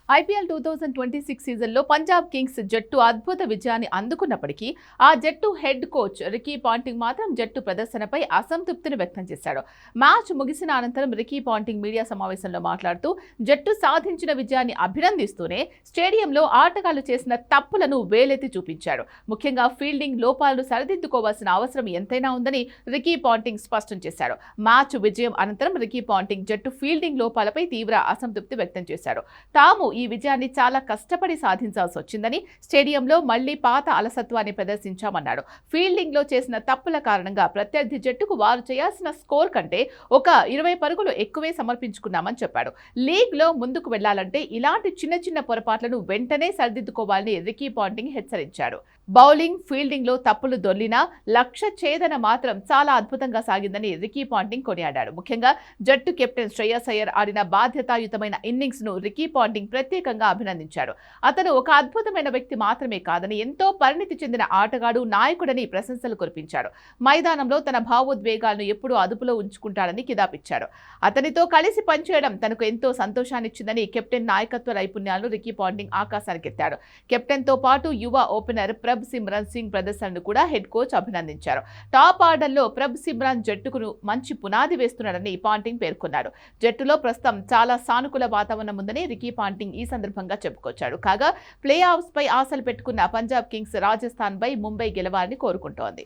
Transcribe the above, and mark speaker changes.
Speaker 1: IPL 2026 సీజన్లో Punjab Kings జట్టు అద్భుత విజయాన్ని అందుకున్నప్పటికీ ఆ జట్టు హెడ్ కోచ్ రికీ పాంటింగ్ మాత్రం జట్టు ప్రదర్శనపై అసంతృప్తిని వ్యక్తం చేశాడు. మ్యాచ్ ముగిసిన అనంతరం రికీ పాంటింగ్ మీడియా సమావేశంలో మాట్లాడుతూ జట్టు సాధించిన విజయాన్ని అభినందిస్తూనే స్టేడియంలో ఆటగాళ్లు చేసిన తప్పులను వేలెత్తి చూపించాడు. ముఖ్యంగా ఫీల్డింగ్ లోపాలను సరిదిద్దుకోవాల్సిన అవసరం ఎంతైనా ఉందని రికీ పాంటింగ్ స్పష్టం చేశాడు. మ్యాచ్ విజయం అనంతరం రికీ పాంటింగ్ జట్టు ఫీల్డింగ్ లోపాలపై తీవ్ర అసంతృప్తి వ్యక్తం చేశాడు. తాము ఈ విజయాన్ని చాలా కష్టపడి సాధించాల్సి వచ్చిందని, స్టేడియంలో మళ్లీ పాత అలసత్వాన్ని ప్రదర్శించామన్నాడు. ఫీల్డింగ్ లో చేసిన తప్పుల కారణంగా ప్రత్యర్థి జట్టుకు వారు చేయాల్సిన స్కోర్ కంటే ఒక 20 పరుగులు ఎక్కువే సమర్పించుకున్నామని చెప్పాడు. లీగ్ లో ముందుకు వెళ్లాలంటే ఇలాంటి చిన్న చిన్న పొరపాట్లను వెంటనే సరిదిద్దుకోవాలని రికీ పాంటింగ్ హెచ్చరించాడు. బౌలింగ్, ఫీల్డింగ్ లో తప్పులు దొర్లినా లక్ష్య ఛేదన మాత్రం చాలా అద్భుతంగా సాగిందని రికీ పాంటింగ్ కొనియాడాడు. ముఖ్యంగా జట్టు కెప్టెన్ శ్రేయస్ అయ్యర్ ఆడిన బాధ్యతాయుతమైన ఇన్నింగ్స్ ను రికీ పాంటింగ్ ప్రత్యేకంగా అభినందించాడు. అతను ఒక అద్భుతమైన వ్యక్తి మాత్రమే కాదని, ఎంతో పరిణితి చెందిన ఆటగాడు, నాయకుడని ప్రశంసలు కురిపించాడు. మైదానంలో తన భావోద్వేగాలను ఎప్పుడూ అదుపులో ఉంచుకుంటాడని కితాబిచ్చాడు. అతనితో కలిసి పనిచేయడం తనకు ఎంతో సంతోషాన్నిచ్చిందని కెప్టెన్ నాయకత్వ నైపుణ్యాలను రికీ పాంటింగ్ ఆకాశానికెత్తాడు. కెప్టెన్ తో పాటు యువ ఓపెనర్ ప్రభ్ సిమ్రన్ సింగ్ ప్రదర్శనను కూడా హెడ్ కోచ్ అభినందించారు. టాప్ ఆర్డర్లో ప్రభ్ సిమ్రన్ జట్టుకు మంచి పునాది వేస్తున్నాడని పాంటింగ్ పేర్కొన్నాడు. జట్టులో ప్రస్తుతం చాలా సానుకూల వాతావరణం ఉందని రికీ పాంటింగ్ ఈ సందర్భంగా చెప్పుకొచ్చాడు. కాగా ప్లే ఆఫ్స్ పై ఆశలు పెట్టుకున్న పంజాబ్ కింగ్స్ రాజస్థాన్ పై ముంబై గెలవాలని కోరుకుంటోంది.